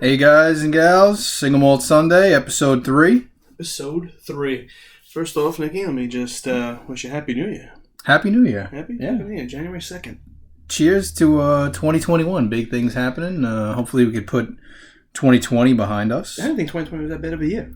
Hey guys and gals, Single Malt Sunday, episode 3. Episode 3. First off, Nicky, let me just wish you Happy New Year. Happy New Year. Happy New Year, January 2nd. Cheers to 2021. Big things happening. Hopefully we could put 2020 behind us. I didn't think 2020 was that bad of a year.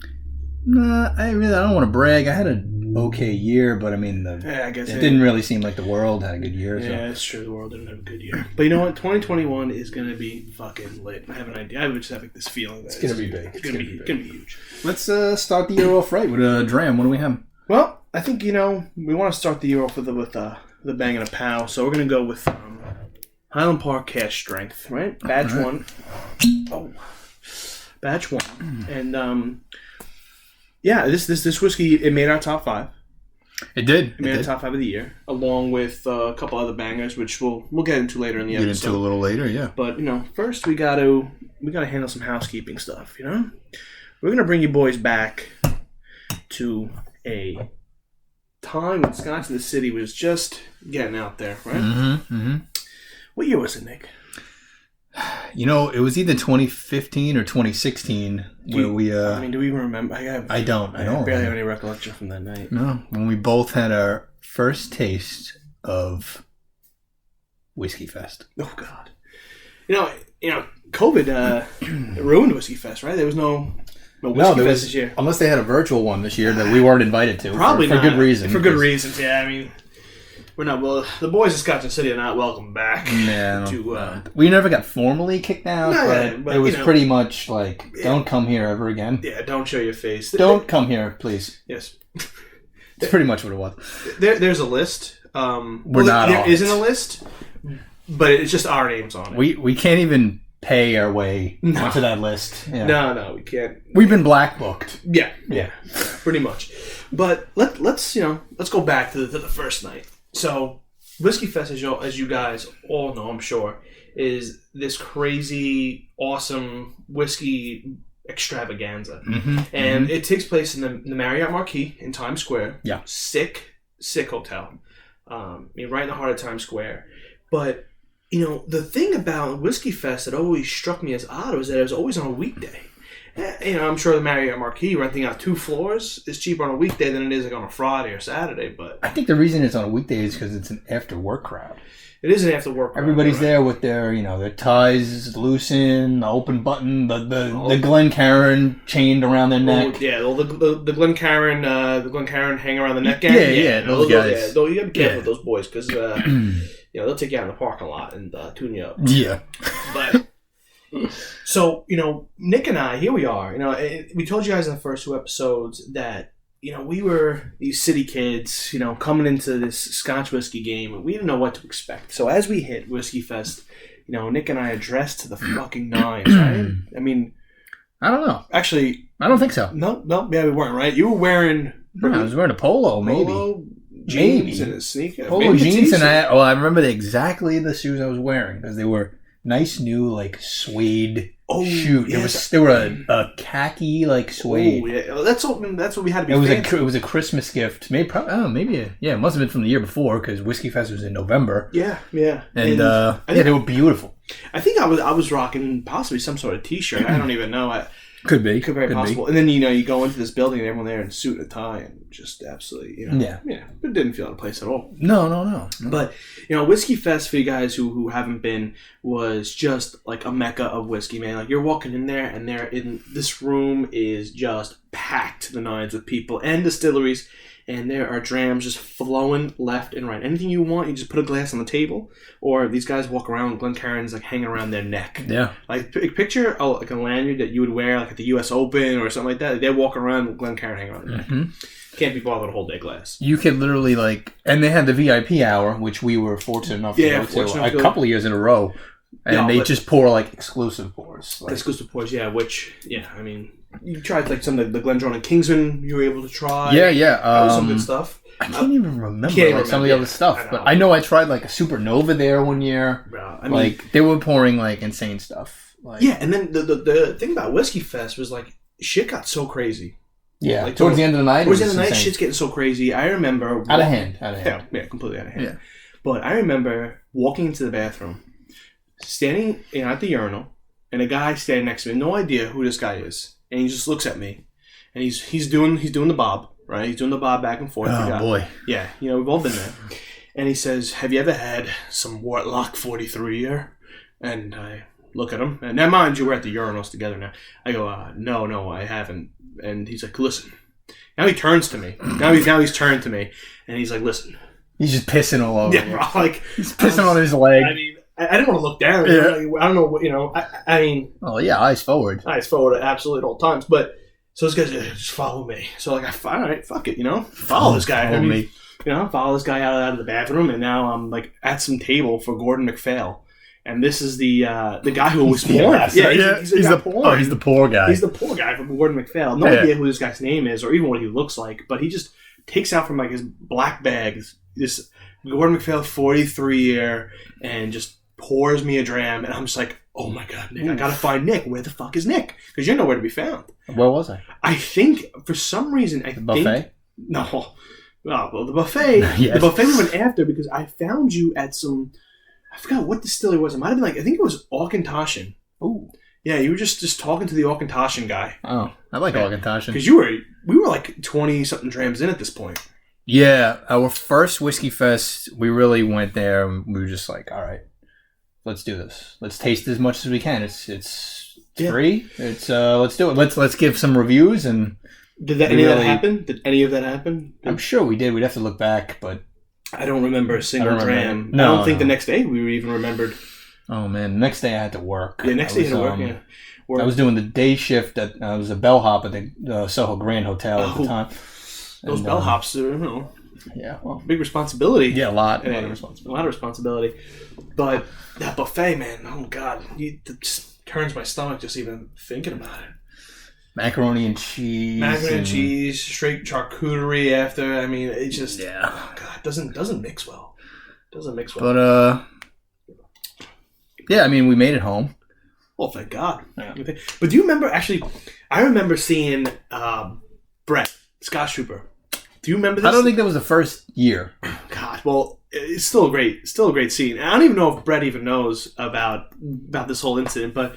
Nah, I don't want to brag. I had an okay year, but I mean, it didn't really seem like the world had a good year. So. Yeah, it's true. The world didn't have a good year. But you know what? 2021 is going to be fucking lit. I have an idea. I just have this feeling that it's going to be big. It's going to be huge. Let's start the year off right with a dram. What do we have? Well, I think, we want to start the year off with the bang and a pow. So we're going to go with Highland Park Cask Strength, right? Batch 1. Oh. Batch 1. And, yeah, this whiskey, it made our top 5. It did. It made our top 5 of the year, along with a couple other bangers, which we'll get into later in the episode. Get into a little later, yeah. But first we gotta handle some housekeeping stuff. We're gonna bring you boys back to a time when Scotch in the City was just getting out there, right? Mm-hmm. What year was it, Nick? It was either 2015 or 2016 where we... do we even remember? I don't barely have any recollection from that night. No, when we both had our first taste of Whiskeyfest. Oh, God. COVID ruined Whiskeyfest, right? There was no Whiskeyfest this year. Unless they had a virtual one this year that we weren't invited to. Probably for good reason. For good reasons, yeah. We're not. Well, the boys of Scotch and City are not welcome back. We never got formally kicked out, but it was pretty much like, don't come here ever again. Yeah, don't show your face. Don't come here, please. Yes. That's pretty much what it was. There's a list. There isn't a list, but it's just our names on it. We can't even pay our way onto that list. Yeah. No, we can't. We've been black booked. Yeah, pretty much. But let's go back to the first night. So, Whiskeyfest, as you guys all know, I'm sure, is this crazy, awesome whiskey extravaganza. And it takes place in the Marriott Marquis in Times Square. Yeah. Sick hotel. Right in the heart of Times Square. But, the thing about Whiskeyfest that always struck me as odd was that it was always on a weekday. I'm sure the Marriott Marquis renting out 2 floors is cheaper on a weekday than it is on a Friday or Saturday. But I think the reason it's on a weekday is because it's an after-work crowd. It is an after-work crowd. Everybody's there with their, their ties loosened, the open button, the Glencairn chained around their neck. Yeah, the Glencairn hang around the neck. Yeah, those guys. Though you gotta be careful with those boys because they'll take you out in the parking lot and tune you up. Yeah, but. So, Nick and I, here we are. We told you guys in the first 2 episodes that, we were these city kids, coming into this Scotch whiskey game, and we didn't know what to expect. So as we hit Whiskeyfest, Nick and I are dressed to the fucking nines, right? I don't know. Actually, I don't think so. No, we weren't, right? You were wearing... I was wearing a polo, maybe. Jeans and a sneaker. Polo jeans, and I remember exactly the shoes I was wearing, because they were... nice new suede shoe. Yes. They were a khaki suede. Oh yeah, that's what we had to be. It was a Christmas gift. Maybe it must have been from the year before because Whiskeyfest was in November. Yeah. And they were beautiful. I think I was rocking possibly some sort of T-shirt. I don't even know. Could be possible. And then you go into this building and everyone there in suit and a tie and just absolutely it didn't feel out of place at all. No. But Whiskeyfest, for you guys who haven't been, was just like a mecca of whiskey, man. Like you're walking in there and this room is just packed to the nines with people and distilleries. And there are drams just flowing left and right. Anything you want, you just put a glass on the table. Or these guys walk around with Glencairns hanging around their neck. Yeah. Picture a lanyard that you would wear at the U.S. Open or something like that. They're walking around with Glencairn hanging around their neck. Can't be bothered to hold their glass. You could literally and they had the VIP hour, which we were fortunate enough to go to a couple of years in a row. And they just pour exclusive pours. Exclusive pours, you tried some of the Glendronach Kingsman you were able to try. Yeah. That was some good stuff. I can't even remember some of the other stuff. But I know I tried a Supernova there one year. They were pouring insane stuff. And then the thing about Whiskeyfest was shit got so crazy. Yeah, towards the end of the night. Shit's getting so crazy. I remember out of hand. Yeah, completely out of hand. Yeah. But I remember walking into the bathroom, standing at the urinal, and a guy standing next to me, no idea who this guy is, and he just looks at me, and he's doing the bob, right? He's doing the bob back and forth. Oh boy, yeah, we've all been there. And he says, "Have you ever had some Wartlock 43 here?" And I look at him, and now mind you, we're at the urinals together now. I go, "No, I haven't." And he's like, "Listen." Now he turns to me. Now he's turned to me, and he's like, "Listen." He's just pissing all over. Yeah, bro, like he's pissing on his leg. I mean, I didn't want to look down. Yeah. I don't know what I mean. Oh yeah, eyes forward. Eyes forward, absolutely at all times. But so this guy's just follow me. So like, all right, fuck it, follow this guy. Follow me. Follow this guy out of the bathroom, and now I'm like at some table for Gordon MacPhail. And this is the guy who always porn. He's the porn. Oh, he's the poor guy. He's the poor guy from Gordon MacPhail. No idea who this guy's name is or even what he looks like, but he just takes out from like his black bag this Gordon MacPhail 43 year and just pours me a dram, and I'm just like, oh my god, Nick, I gotta find Nick. Where the fuck is Nick? Because you're nowhere to be found. Where was I? I think for some reason the buffet? No. Oh, well, the buffet. Yes. The buffet we went after because I found you at some. I forgot what distillery it was. It might have been I think it was Auchentoshan. Ooh. Yeah, you were just talking to the Auchentoshan guy. Oh, I like Auchentoshan. Because we were like 20-something drams in at this point. Yeah, our first Whiskeyfest, we really went there and we were just like, all right, let's do this. Let's taste as much as we can. It's free. Let's do it. Let's give some reviews and. Did any of that happen? Did any of that happen? I'm sure we did. We'd have to look back, but I don't remember a single dram. No, I don't think the next day we were even remembered. Oh man, the next day I had to work. Yeah, next day you had to work. Yeah, I was doing the day shift at I was a bellhop at the Soho Grand Hotel at the time. Those bellhops, Yeah, well, big responsibility. Yeah, a lot of responsibility. But that buffet, man, oh god, it just turns my stomach just even thinking about it. Macaroni and cheese, straight charcuterie after. I mean, it just oh god, doesn't mix well. But yeah, I mean, we made it home. Well, thank God. Yeah. But do you remember? Actually, I remember seeing Brett Scotch Trooper. Do you remember this? I don't think that was the first year. God, well, it's still a great scene. I don't even know if Brett even knows about this whole incident, but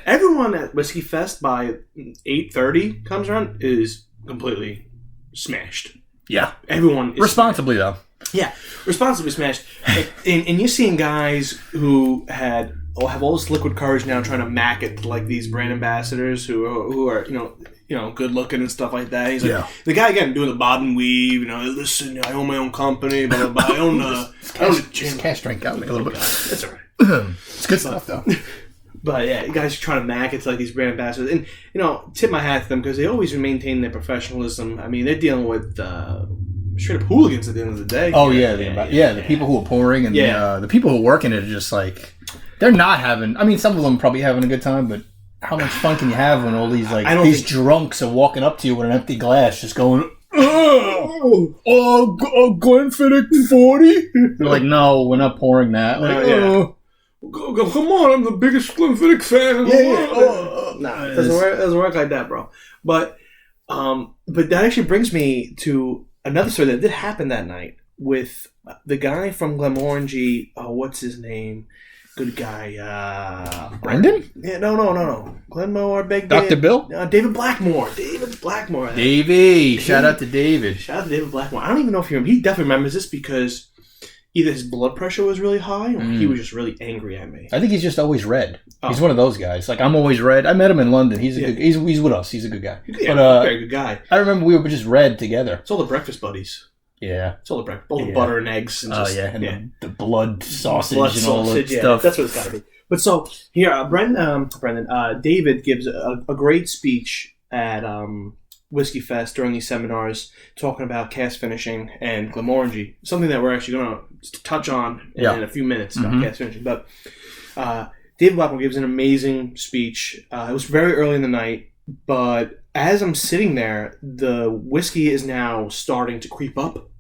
everyone at Whiskeyfest by 8:30 comes around is completely smashed. Yeah. Everyone is responsibly smashed. Yeah, responsibly smashed. And you're seeing guys who have all this liquid courage now trying to mac it to like these brand ambassadors who are good looking and stuff like that. He's like the guy again doing the bob and weave. Listen, I own my own company. Blah blah blah. I own cash drink out me a little bit. That's all right. It's good stuff though. But yeah, guys are trying to mac it to like these brand ambassadors, and tip my hat to them because they always maintain their professionalism. I mean, they're dealing with straight up hooligans at the end of the day. Oh the people who are pouring and the people who are working it are just like they're not having. I mean, some of them probably having a good time, but how much fun can you have when all these these drunks are walking up to you with an empty glass, just going, Glenfiddich 40? They're like, no, we're not pouring that. Come on, I'm the biggest Glenfiddich fan. Nah, it doesn't work like that, bro. But that actually brings me to another story that did happen that night with the guy from Glenmorangie. What's his name? Good guy. Brendan? Yeah, no. Glenmore, Big Dr. Bill? David Blackmore. Davey. Shout out to David. Shout out to David Blackmore. I don't even know if he definitely remembers this because either his blood pressure was really high or he was just really angry at me. I think he's just always red. Oh. He's one of those guys. Like, I'm always red. I met him in London. He's he's with us. He's a good guy. Yeah, very good guy. I remember we were just red together. It's all the breakfast buddies. Yeah. It's all the breakfast. All the butter and eggs. And the blood sausage and all that stuff. That's what it's got to be. But so, here, Brendan, David gives a great speech at Whiskeyfest during these seminars talking about cask finishing and Glenmorangie. Something that we're actually going to touch on in a few minutes about cask finishing. But David Blackmore gives an amazing speech. It was very early in the night, but as I'm sitting there, the whiskey is now starting to creep up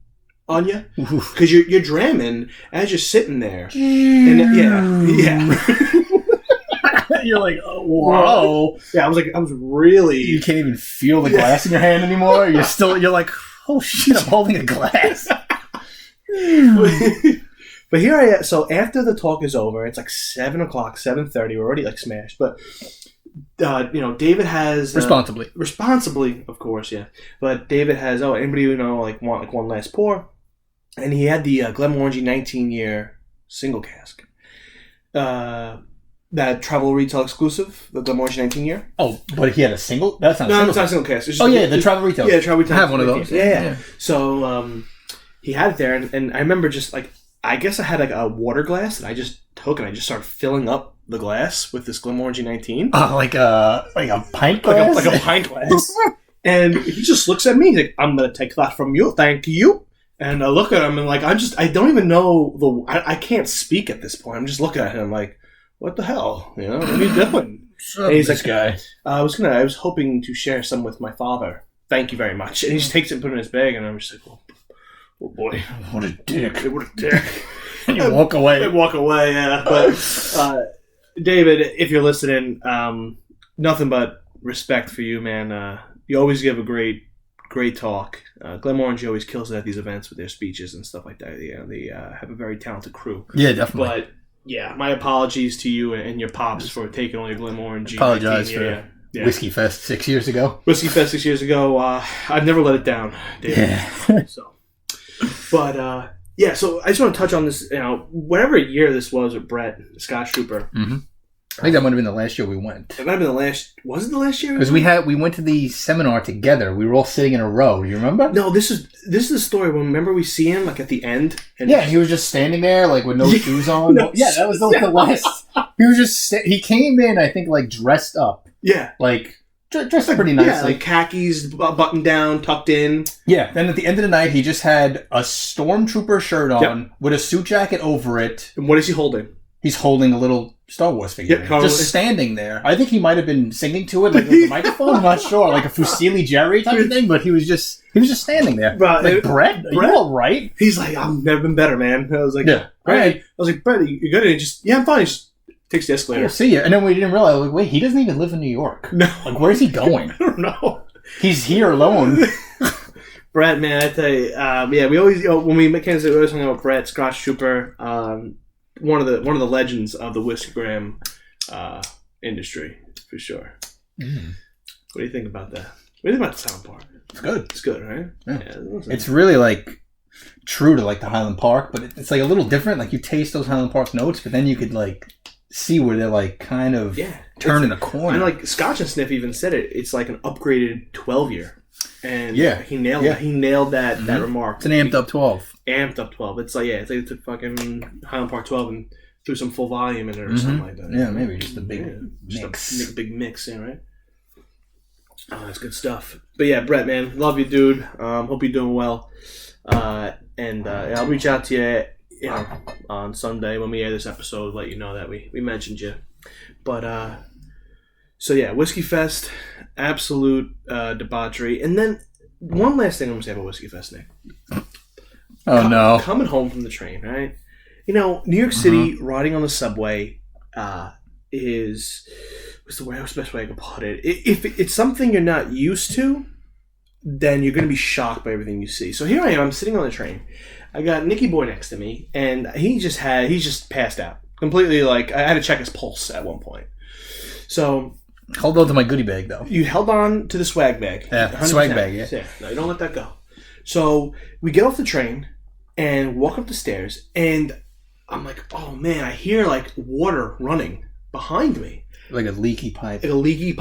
on you because you're dramming as you're sitting there, and you're like, oh, whoa, yeah. I was really. You can't even feel the glass in your hand anymore. You're like, oh shit, I'm holding a glass. But here I am. So after the talk is over, it's like 7 o'clock, 7:30. We're already like smashed. But David has responsibly, of course, yeah. But David has anybody want like one last pour, and he had the Glenmorangie 19-year single cask. That travel retail exclusive, the Glenmorangie 19-year. Oh, but he had a single? That's not it's not a single cask. The travel retail. Yeah, the travel retail. I have one of those. Yeah. So he had it there, and I remember just like, I guess I had like a water glass that I just took, and I just started filling up the glass with this Glenmorangie 19. Like a pint glass? Like a pint glass. And he just looks at me, he's like, I'm going to take that from you, thank you. And I look at him, and like, I don't even know, I can't speak at this point. I'm just looking at him like, what the hell? What are you doing? And he's like, guy. I was hoping to share some with my father. Thank you very much. And he just takes it and puts it in his bag, and I'm just like, oh boy. What a dick. What a dick. And you walk away. I walk away, yeah. But, David, if you're listening, nothing but respect for you, man. You always give a great talk. Glenmorangie always kills it at these events with their speeches and stuff like that. They have a very talented crew. Yeah, definitely. But, yeah, my apologies to you and your pops for taking all your Glenmorangie. Apologize for Whiskeyfest 6 years ago. Whiskeyfest 6 years ago. I've never let it down, David. Yeah. But, yeah, so I just want to touch on this, whatever year this was with Brett, Scotch Trooper. Mm-hmm. I think that might have been the last year we went. It might have been the last... Was it the last year? Because we went to the seminar together. We were all sitting in a row. Do you remember? No, this is the story. Remember we see him like at the end? And he was just standing there like with no shoes on. That was like the last... He was just... He came in, I think, like dressed up. Yeah. Like... Dressed pretty nicely. Yeah, like khakis, buttoned down, tucked in. Yeah. Then at the end of the night, he just had a Stormtrooper shirt on with a suit jacket over it. And what is he holding? He's holding a little Star Wars figure. Just standing there. I think he might have been singing to it like with a microphone. I'm not sure. Like a Fusilli Jerry type of thing. But he was just standing there. Like, Brett, are you all right? He's like, I've never been better, man. I was like, yeah. Brett. I was like, Brett, you good? And he just, I'm fine. He just takes the escalator. We'll see you. And then we didn't realize, like, wait, he doesn't even live in New York. No. Like, where's he going? I don't know. He's here alone. Brett, man, I tell you, we always, when we met Kansas, we always hung out with Brett, Scotch Trooper, one of the legends of the Whiskeygram industry, for sure. Mm. What do you think about that? What do you think about the sound part? It's good. It's good, right? Yeah. It's really, like, true to, like, the Highland Park, but it's, like, a little different. Like, you taste those Highland Park notes, but then you could, like... see where they're like kind of turning a corner. And like Scotch and Sniff even said it. It's like an upgraded 12-year. And he nailed it. He nailed that remark. It's an amped up 12. Amped up 12. It's like it's like it took fucking Highland Park 12 and threw some full volume in it or something like that. Yeah, maybe just a big mix. Just a big mix, right? Oh, that's good stuff. But yeah, Brett, man, love you, dude. Hope you're doing well. And I'll reach out to you. On Sunday when we air this episode, let you know that we mentioned you. But so yeah, Whiskeyfest, absolute debauchery. And then one last thing I'm gonna say about Whiskeyfest, Nick. No! Coming home from the train, right? New York City, riding on the subway is what's the best way I can put it? If it's something you're not used to, then you're gonna be shocked by everything you see. So here I am, I'm sitting on the train. I got Nicky Boy next to me, and he's just passed out. Completely, like, I had to check his pulse at one point. So... Hold on to my goodie bag, though. You held on to the swag bag. Yeah, 100%. Swag bag, yeah. No, you don't let that go. So, we get off the train, and walk up the stairs, and I'm like, oh man, I hear, like, water running behind me. Like a leaky pipe. Like a leaky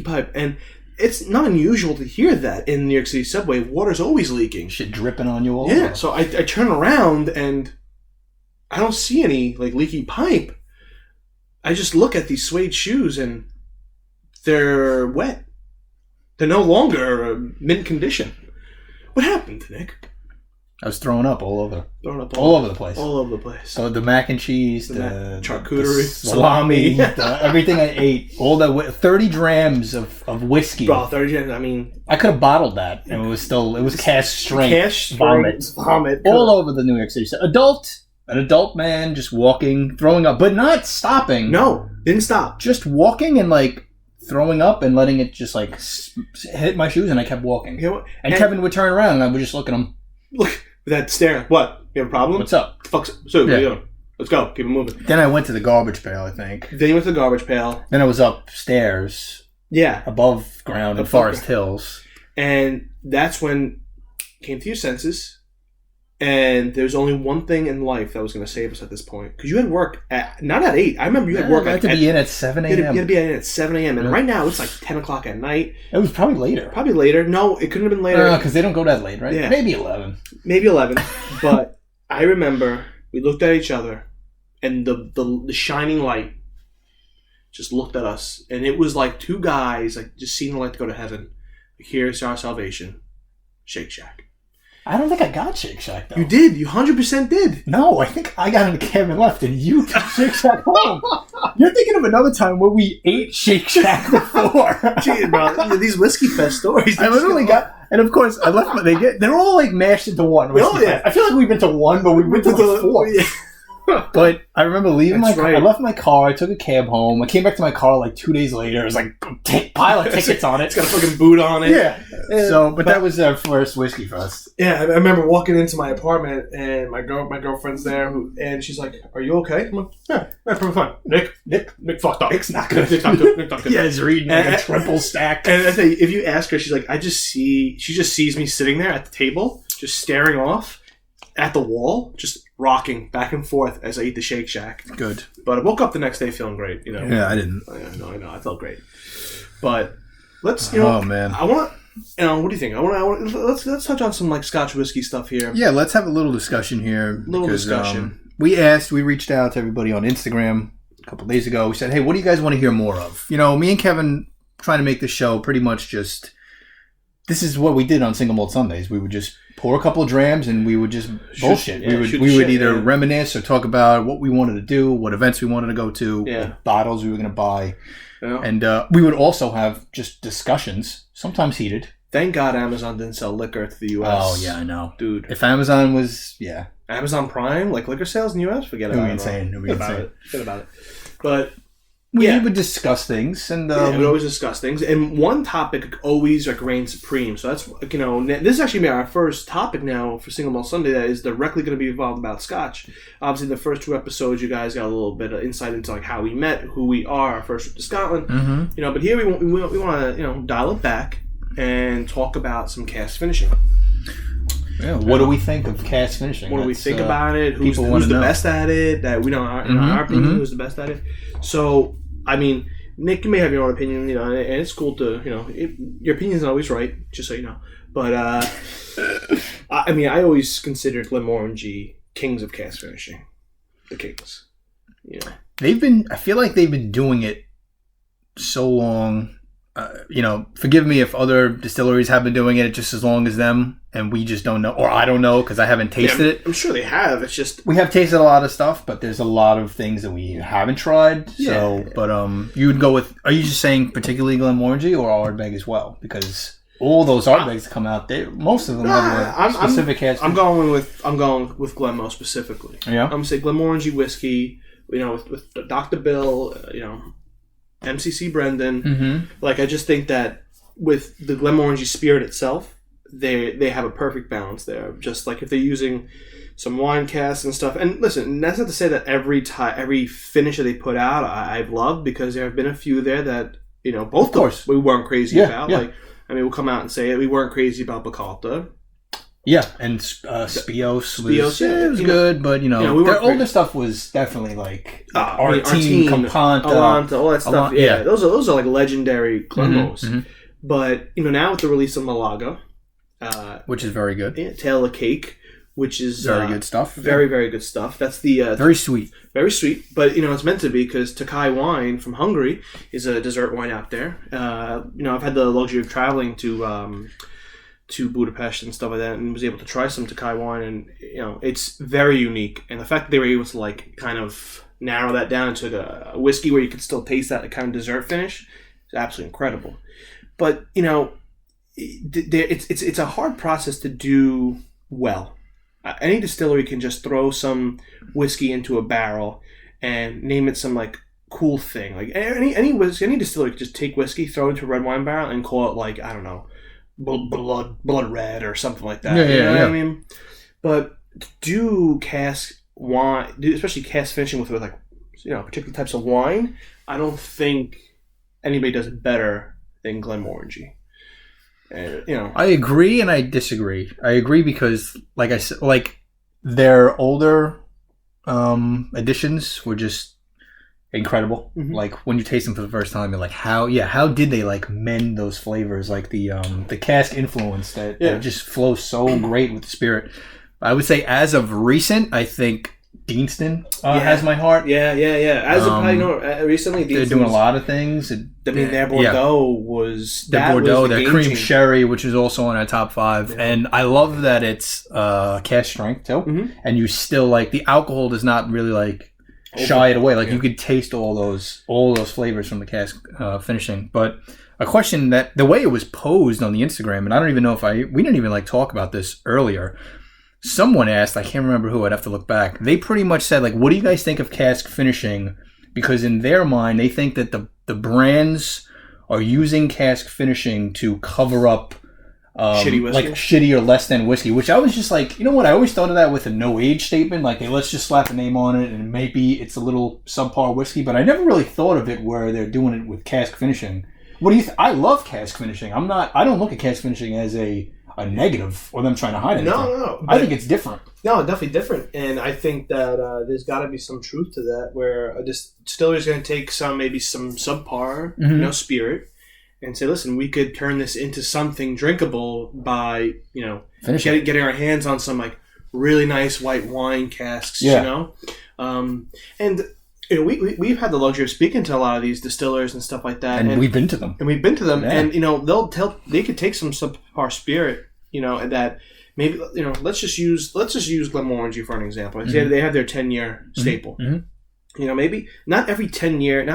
pipe. And... it's not unusual to hear that in New York City subway. Water's always leaking. Shit dripping on you all over. Yeah, so I turn around and I don't see any like leaky pipe. I just look at these suede shoes and they're wet. They're no longer mint condition. What happened, Nick? I was throwing up all over. All over the place. All over the place. So the mac and cheese, the charcuterie, salami, everything I ate, all that 30 drams of whiskey. Bro, 30 drams, I mean... I could have bottled that, and it was cask strength vomit. All over the New York City. So an adult man just walking, throwing up, but not stopping. No, didn't stop. Just walking and like throwing up and letting it just like hit my shoes, and I kept walking. And Kevin would turn around, and I would just look at him. Look, That stare. What? You have a problem? What's up? Fuck. So what are you doing? Let's go. Keep it moving. Then I went to the garbage pail, I think. Then you went to the garbage pail. Then I was upstairs. Yeah. Above ground in Forest Hills. And that's when you came to your senses. And there's only one thing in life that was going to save us at this point. Because you had work not at 8. I remember you had work I had to be in at 7 a.m. You had to be in at 7 a.m. And right now it's like 10 o'clock at night. It was probably later. Probably later. No, it couldn't have been later. Because they don't go that late, right? Yeah. Maybe 11. Maybe 11. But I remember we looked at each other and the shining light just looked at us. And it was like two guys like just seeing the light to go to heaven. Here's our salvation. Shake Shack. I don't think I got Shake Shack, though. You did. You 100% did. No, I think I got in the cab and left, and you took Shake Shack home. You're thinking of another time where we ate Shake Shack before. Gee, bro, these Whiskeyfest stories. I literally got... And of course, I left. They're all like mashed into one. Oh, yeah. I feel like we've been to one, but we went to the four. Yeah. But I remember leaving my car. Right. I left my car. I took a cab home. I came back to my car like 2 days later. It was like pile of tickets on it. It's got a fucking boot on it. Yeah. So, but that was our first Whiskeyfest. Yeah, I remember walking into my apartment and my girlfriend's there, and she's like, "Are you okay?" I'm like, "Yeah, pretty fine." Nick fucked up. Nick's not good. Nick's not good. Yeah, he's reading like a triple stack. And I say, if you ask her, she's like, she just sees me sitting there at the table, just staring off at the wall, just rocking back and forth as I eat the Shake Shack. Good. But I woke up the next day feeling great, you know. Yeah, I didn't. I know. I felt great. But let's, you know. Oh, man. I want to, what do you think? Let's touch on some, like, Scotch whiskey stuff here. Yeah, let's have a little discussion here. We reached out to everybody on Instagram a couple days ago. We said, hey, what do you guys want to hear more of? You know, me and Kevin trying to make the show pretty much just... This is what we did on Single Malt Sundays. We would just pour a couple of drams and we would just bullshit. We would either reminisce or talk about what we wanted to do, what events we wanted to go to, what bottles we were going to buy. Yeah. And we would also have just discussions, sometimes heated. Thank God Amazon didn't sell liquor to the U.S. Oh, yeah, I know. Dude. If Amazon was, Amazon Prime, like liquor sales in the U.S., forget about it. Forget about it. But... We would discuss things, and we always discuss things. And one topic always like reigns supreme. So that's this is actually our first topic now for Single Malt Sunday that is directly going to be involved about Scotch. Obviously, the first 2 episodes, you guys got a little bit of insight into like how we met, who we are, our first trip to Scotland. Mm-hmm. But here we want to dial it back and talk about some cask finishing. Yeah, what do we think of cask finishing? What do we think about it? Who's the best at it? That we know, in our opinion, who's the best at it? So, I mean, Nick, you may have your own opinion, and it's cool to, your opinion's not always right, just so you know. But, I mean, I always considered Glenmorangie kings of cask finishing. The kings. I feel like they've been doing it so long. Forgive me if other distilleries have been doing it just as long as them, and we just don't know, or I don't know because I haven't tasted it. I'm sure they have. It's just we have tasted a lot of stuff, but there's a lot of things that we haven't tried. Yeah. So, but you would go with? Are you just saying particularly Glenmorangie or Ardbeg as well? Because all those Ardbegs come out, most of them have a specific cask. I'm going with Glenmo specifically. Yeah, I'm gonna say Glenmorangie whiskey. With Dr. Bill. MCC Brendan. Mm-hmm. Like, I just think that with the Glenmorangie spirit itself, they have a perfect balance there. Just like if they're using some wine casks and stuff. And listen, that's not to say that every finish that they put out I've loved, because there have been a few there that both of course we weren't crazy about. Yeah. Like, I mean, we'll come out and say it. We weren't crazy about Bacalta. Yeah, and Spios was good, but their older stuff was definitely like Artine, Alanta, all that stuff. Yeah, those are like legendary Glenmos. Mm-hmm. But now with the release of Malaga, which is very good. Yeah, Tail of Cake, which is very good stuff. Very, very good stuff. That's the very sweet. Very sweet, but it's meant to be, because Tokai wine from Hungary is a dessert wine out there. I've had the luxury of traveling to Budapest and stuff like that, and was able to try some Tokai wine, and it's very unique. And the fact that they were able to like kind of narrow that down to a whiskey where you could still taste that kind of dessert finish is absolutely incredible. But it's a hard process to do well. Any distillery can just throw some whiskey into a barrel and name it some like cool thing. Like any distillery could just take whiskey, throw it into a red wine barrel, and call it like, I don't know, blood red or something like that. Yeah. What I mean? But do cask wine, especially cask finishing with like particular types of wine, I don't think anybody does it better than Glenmorangie. And I agree and I disagree. I agree because, like I said, like their older editions were just incredible. Mm-hmm. Like when you taste them for the first time, you're like, how did they like mend those flavors? Like the cask influence that just flows so great with the spirit. I would say as of recent, I think Deanston has my heart. Yeah. As of recently, they're doing a lot of things. Their Bordeaux was the Bordeaux, their cream sherry, which is also on our top 5, and I love that it's cask strength too, and you still like the alcohol does not really like shy it away. Like you could taste all those flavors from the cask finishing. But a question that the way it was posed on the Instagram, and I don't even know if we didn't even like talk about this earlier. Someone asked, I can't remember who, I'd have to look back. They pretty much said, like, what do you guys think of cask finishing? Because in their mind, they think that the brands are using cask finishing to cover up shitty whiskey? like shitty or less than whiskey, which I was just like, you know what? I always thought of that with a no age statement. Like, hey, let's just slap a name on it and maybe it's a little subpar whiskey. But I never really thought of it where they're doing it with cask finishing. What do you I love cask finishing. I don't look at cask finishing as a negative or them trying to hide anything. No. I think it's different. No, definitely different. And I think that there's got to be some truth to that where a distiller is going to take maybe some subpar, spirit and say, listen, we could turn this into something drinkable by, getting our hands on some like really nice white wine casks, And we've had the luxury of speaking to a lot of these distillers and stuff like that, and we've been to them. And they could take some subpar spirit, and that maybe let's just use Glenmorangie for an example. They have their 10-year staple. Maybe not every 10 year in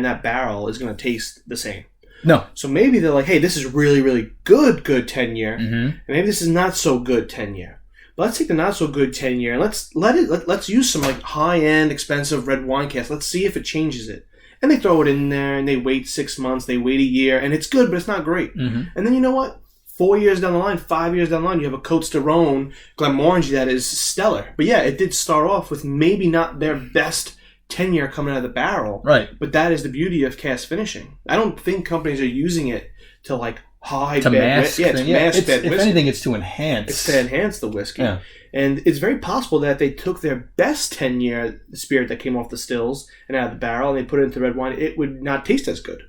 that barrel is going to taste the same. No. So maybe they're like, hey, this is really really good 10 year, and maybe this is not so good 10 year. Let's take the not so good 10 year and let's use some like high end expensive red wine cask. Let's see if it changes it. And they throw it in there and they wait 6 months, they wait a year, and it's good, but it's not great. And then you know what? 4 years down the line, 5 years down the line, you have a Côte d'Aron Glenmorangie that is stellar. But yeah, it did start off with maybe not their best 10 year coming out of the barrel. Right. But that is the beauty of cask finishing. I don't think companies are using it to like mask bad whiskey. If anything, it's to enhance. It's to enhance the whiskey. Yeah. And it's very possible that they took their best 10-year spirit that came off the stills and out of the barrel and they put it into red wine. It would not taste as good.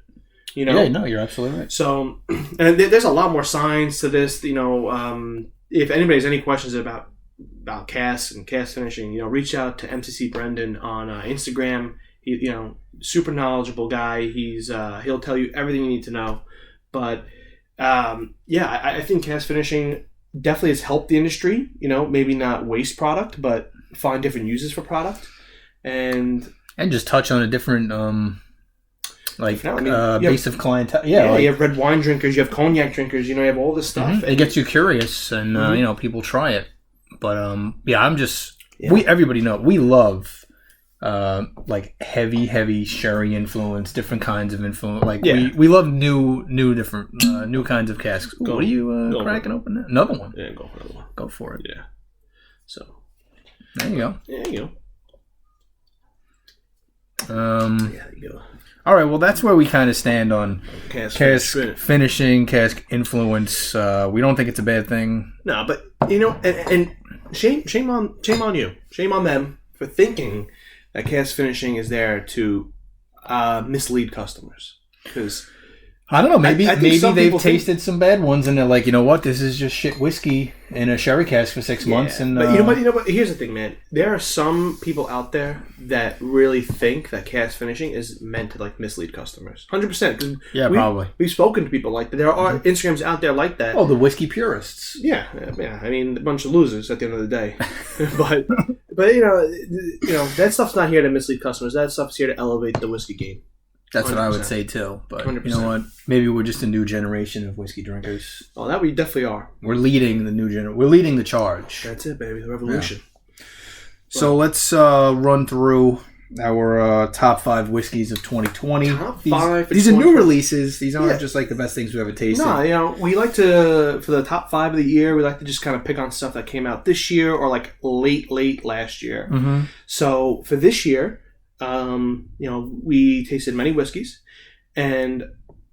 Yeah, no, you're absolutely right. So, and there's a lot more science to this. If anybody has any questions about cask and cask finishing, reach out to MCC Brendan on Instagram. He, super knowledgeable guy. He'll tell you everything you need to know. But I think cask finishing definitely has helped the industry. Maybe not waste product, but find different uses for product, and just touch on a different base of clientele. You have red wine drinkers, you have cognac drinkers. You have all this stuff. It gets you curious, and people try it. But everybody know we love. Heavy sherry influence, different kinds of influence. We love different new kinds of casks. Ooh, what are you cracking open now? Another one. Yeah, go for another one. Go for it. Yeah. So there you go. There you go. There you go. All right. Well, that's where we kind of stand on cask finishing, cask influence. We don't think it's a bad thing. No, but and shame on you, shame on them for thinking that cask finishing is there to mislead customers. Because I don't know, maybe they've tasted some bad ones and they're like, you know what, this is just shit whiskey in a sherry cask for 6 months. And but you know what? Here's the thing, man. There are some people out there that really think that cask finishing is meant to mislead customers. 100%. Yeah, probably. We've spoken to people like that. There are Instagrams out there like that. Oh, the whiskey purists. Yeah. I mean, a bunch of losers at the end of the day. but that stuff's not here to mislead customers. That stuff's here to elevate the whiskey game. That's 100%. What I would say too. But 100%. You know what? Maybe we're just a new generation of whiskey drinkers. Oh, that we definitely are. We're leading the new generation. We're leading the charge. That's it, baby. The revolution. Yeah. So let's run through our top 5 whiskeys of 2020. Top 5 for These are 2020. new releases. These aren't just like the best things we ever tasted. No, we like to, for the top 5 of the year, we like to just kind of pick on stuff that came out this year or like late last year. Mm-hmm. So for this year, we tasted many whiskeys, and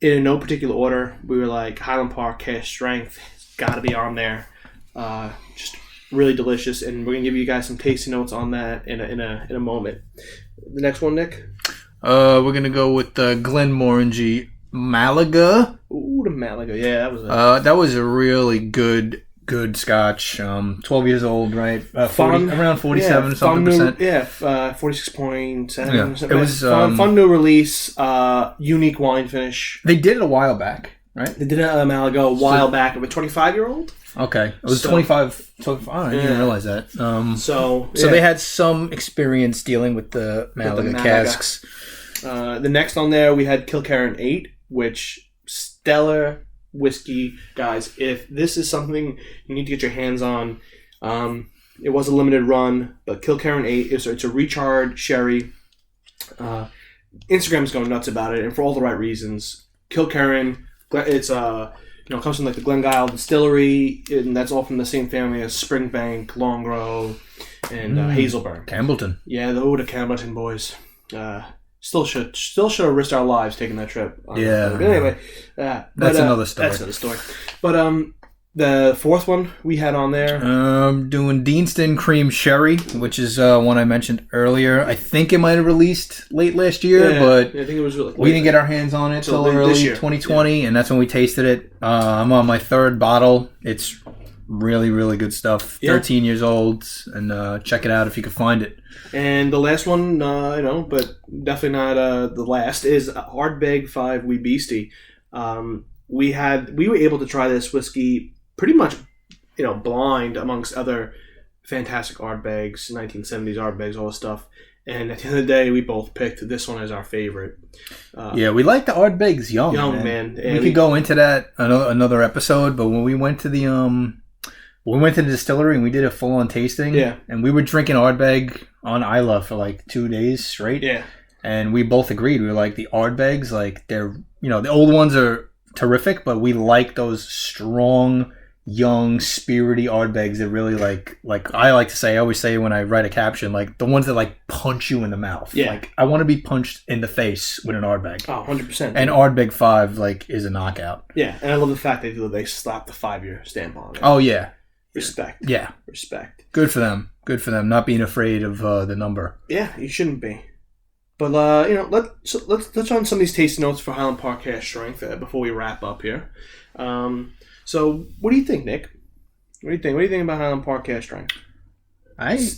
in no particular order, we were like Highland Park Cask Strength, it's got to be on there. Just really delicious, and we're gonna give you guys some tasting notes on that in a moment. The next one, Nick. We're gonna go with the Glenmorangie Malaga. Ooh, the Malaga. Yeah, that was a really good Scotch. 12 years old, right? Around 47 something percent. 46.7. Yeah, it was fun new release. Unique wine finish. They did it a while back, right? They did a Malaga a while back of a 25-year-old. Okay, it was 25. I didn't realize that. So they had some experience dealing with the Malaga casks. The next on there we had Kilkerran 8, which stellar whiskey, guys. If this is something you need to get your hands on, it was a limited run, but Kilkerran 8 it's a recharred sherry. Instagram's going nuts about it, and for all the right reasons. Kilkerran, it's comes from like the Glengyle Distillery, and that's all from the same family as Springbank, Longgrove, and Hazelburn. Campbellton. Yeah, the Campbellton boys. Still should have risked our lives taking that trip. But anyway, that's another story. But the fourth one we had on there, doing Deanston Cream Sherry, which is one I mentioned earlier. I think it might have released late last year, but I think it was really we didn't get our hands on it till early 2020, and that's when we tasted it. I'm on my 3rd bottle. It's really, really good stuff. 13 years old, and check it out if you can find it. And the last one, but definitely not the last, is Ardbeg 5 Wee Beastie. We were able to try this whiskey pretty much, blind amongst other fantastic Ardbegs, 1970s Ardbegs, all this stuff. And at the end of the day, we both picked this one as our favorite. We like the Ardbegs young, man. We could go into that another episode, but when we went to the distillery and we did a full-on tasting, and we were drinking Ardbeg on Isla for like 2 days straight. Yeah. And we both agreed. We were like, the Ardbegs, like, they're, the old ones are terrific, but we like those strong, young, spirity Ardbegs that really like I like to say, I always say when I write a caption, like the ones that like punch you in the mouth. Yeah. Like I want to be punched in the face with an Ardbeg. Oh, 100%. And Ardbeg 5 like is a knockout. Yeah, and I love the fact they slap the 5-year stamp on it. Oh yeah. Respect. Yeah. Respect. Good for them. Good for them. Not being afraid of the number. Yeah, you shouldn't be. But let's touch on some of these tasting notes for Highland Park Cask Strength before we wrap up here. So, what do you think, Nick? What do you think? What do you think about Highland Park Cask Strength?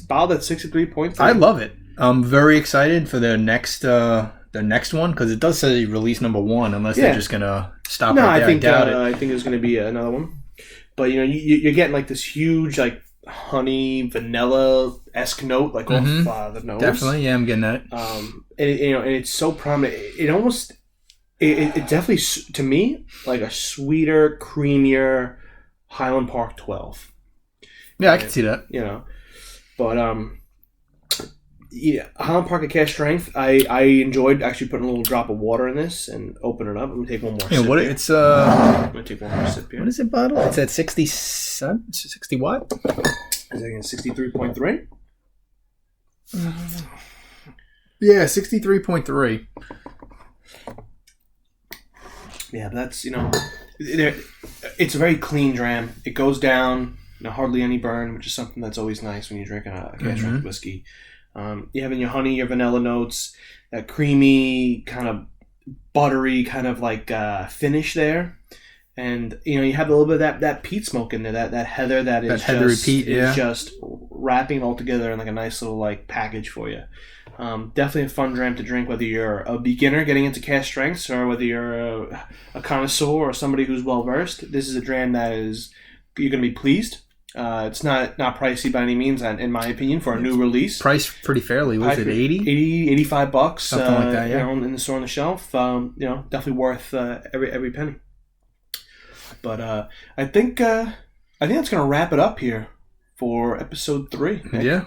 Bottled at 63.3. I love it. I'm very excited for their next one because it does say release number 1, unless they're just gonna stop. No, I think there's gonna be another one. But you're getting like this huge like honey vanilla-esque note like off the nose. Definitely, yeah, I'm getting that. And it's so prominent. It definitely, to me, like a sweeter, creamier Highland Park 12. Yeah, I can see that. But Highland Park Cask Strength. I enjoyed actually putting a little drop of water in this and open it up. I'm gonna take one more sip. What? Here. I'm gonna take one more sip here. What is it bottle? It's at 60 what? Is it 63.3? Yeah, 63.3. Yeah, but that's it's a very clean dram. It goes down, hardly any burn, which is something that's always nice when you're drinking a cask strength whiskey. You have in your honey, your vanilla notes, that creamy kind of buttery kind of like finish there, and you have a little bit of that peat smoke in there, that heather that is heathery peat, is just wrapping it all together in like a nice little like package for you. Definitely a fun dram to drink, whether you're a beginner getting into cask strengths or whether you're a connoisseur or somebody who's well versed. This is a dram that you're going to be pleased. It's not pricey by any means, in my opinion, for a new release. Priced pretty fairly. Was it $80? $85? Something like that, yeah. In the store on the shelf. Definitely worth every penny. But I think that's going to wrap it up here for episode 3. Yeah.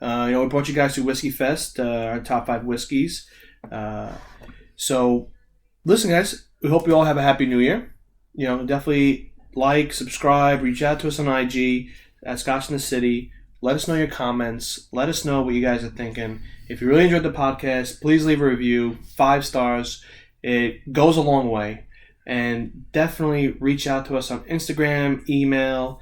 We brought you guys to Whiskeyfest, our top 5 whiskeys. So, listen, guys, we hope you all have a happy New Year. Definitely like, subscribe, reach out to us on IG at Scotch in the City. Let us know your comments. Let us know what you guys are thinking. If you really enjoyed the podcast, please leave a review. 5 stars. It goes a long way. And definitely reach out to us on Instagram, email.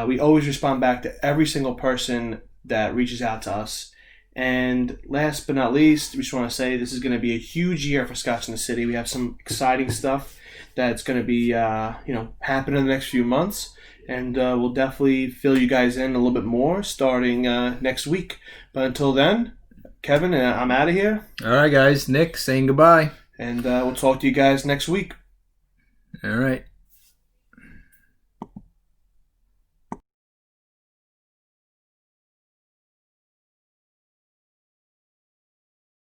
We always respond back to every single person that reaches out to us. And last but not least, we just want to say this is going to be a huge year for Scotch in the City. We have some exciting stuff that's going to be happen in the next few months. And we'll definitely fill you guys in a little bit more starting next week. But until then, Kevin, I'm out of here. All right, guys. Nick saying goodbye. And we'll talk to you guys next week. All right.